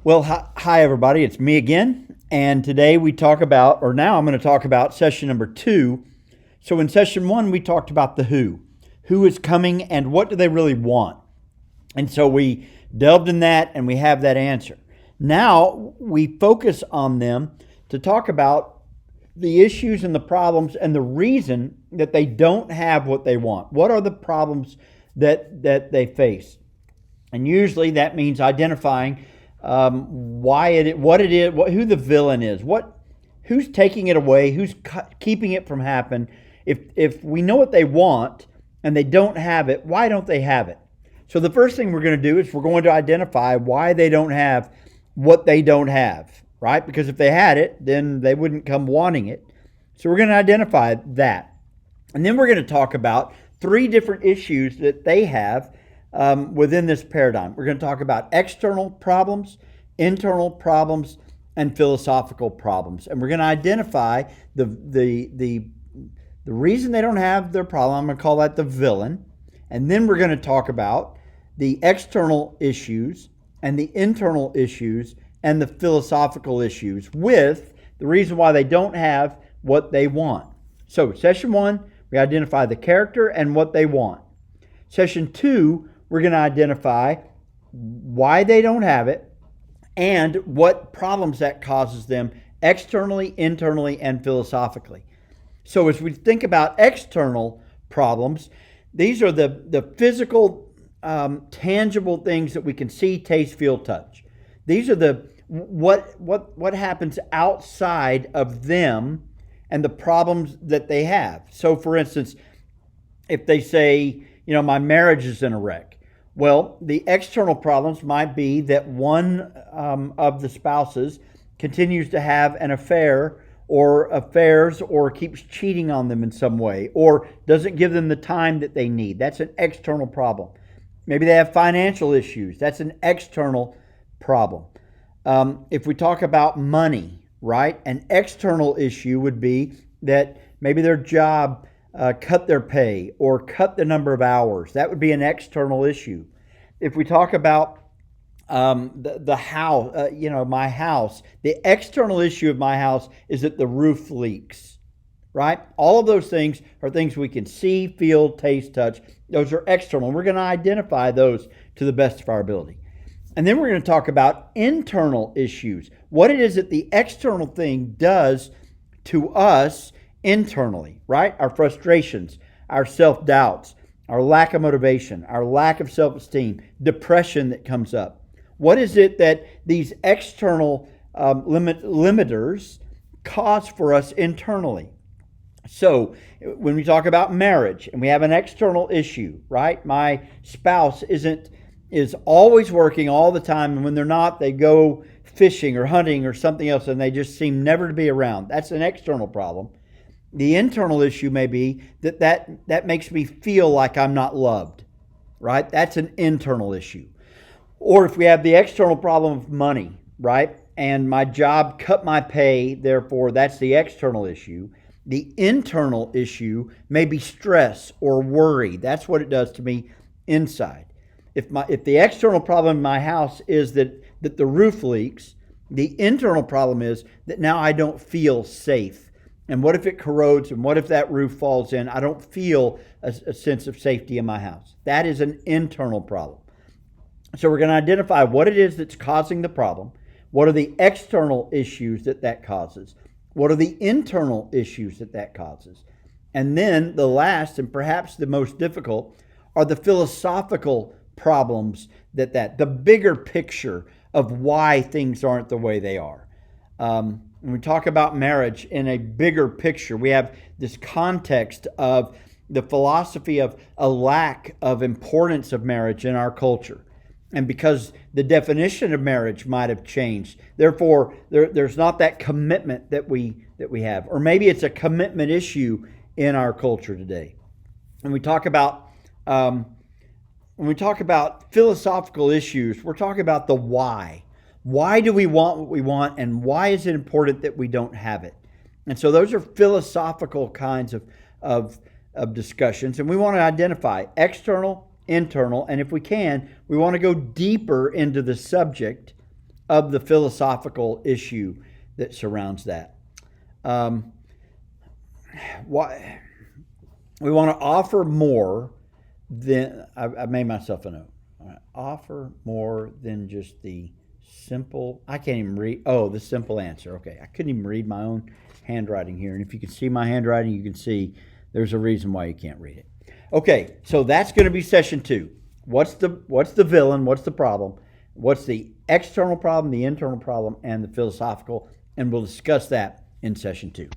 Well, hi everybody. It's me again. And today we talk about, or now I'm going to talk about session number 2. So in session 1, we talked about the who. Who is coming and what do they really want? And so we delved in that and we have that answer. Now we focus on them to talk about the issues and the problems and the reason that they don't have what they want. What are the problems that they face? And usually that means identifying who the villain is, who's taking it away, who's keeping it from happening. If we know what they want and they don't have it, why don't they have it? So the first thing we're going to do is we're going to identify why they don't have what they don't have, right? Because if they had it, then they wouldn't come wanting it. So we're going to identify that. And then we're going to talk about 3 different issues that they have within this paradigm. We're going to talk about external problems, internal problems, and philosophical problems. And we're going to identify the reason they don't have their problem. I'm going to call that the villain. And then we're going to talk about the external issues and the internal issues and the philosophical issues with the reason why they don't have what they want. So session 1, we identify the character and what they want. Session 2, we're going to identify why they don't have it and what problems that causes them externally, internally, and philosophically. So as we think about external problems, these are the physical, tangible things that we can see, taste, feel, touch. These are what happens outside of them and the problems that they have. So for instance, if they say, my marriage is in a wreck. Well, the external problems might be that one of the spouses continues to have an affair or affairs or keeps cheating on them in some way or doesn't give them the time that they need. That's an external problem. Maybe they have financial issues. That's an external problem. If we talk about money, right, an external issue would be that maybe their job cut their pay or cut the number of hours. That would be an external issue. If we talk about the house, my house, the external issue of my house is that the roof leaks, right? All of those things are things we can see, feel, taste, touch. Those are external. We're going to identify those to the best of our ability. And then we're going to talk about internal issues, what it is that the external thing does to us internally, right? Our frustrations, our self-doubts, our lack of motivation, our lack of self-esteem, depression that comes up. What is it that these external limiters cause for us internally? So when we talk about marriage and we have an external issue, right? My spouse is always working all the time, and when they're not, they go fishing or hunting or something else, and they just seem never to be around. That's an external problem. The internal issue may be that makes me feel like I'm not loved, right? That's an internal issue. Or if we have the external problem of money, right? And my job cut my pay, therefore that's the external issue. The internal issue may be stress or worry. That's what it does to me inside. If the external problem in my house is that the roof leaks, the internal problem is that now I don't feel safe. And what if it corrodes and what if that roof falls in? I don't feel a sense of safety in my house. That is an internal problem. So we're going to identify what it is that's causing the problem. What are the external issues that causes? What are the internal issues that causes? And then the last and perhaps the most difficult are the philosophical problems the bigger picture of why things aren't the way they are. When we talk about marriage in a bigger picture, we have this context of the philosophy of a lack of importance of marriage in our culture. And because the definition of marriage might have changed, therefore there's not that commitment that we have. Or maybe it's a commitment issue in our culture today. When we talk about philosophical issues, we're talking about the why. Why do we want what we want, and why is it important that we don't have it? And so those are philosophical kinds of discussions, and we want to identify external, internal, and if we can, we want to go deeper into the subject of the philosophical issue that surrounds that. Why we want to offer more than I made myself a note. Offer more than just the simple. I can't even read. Oh, the simple answer. Okay, I couldn't even read my own handwriting here. And if you can see my handwriting, you can see there's a reason why you can't read it. Okay, so that's going to be session 2. What's the villain? What's the problem? What's the external problem, the internal problem, and the philosophical? And we'll discuss that in session 2.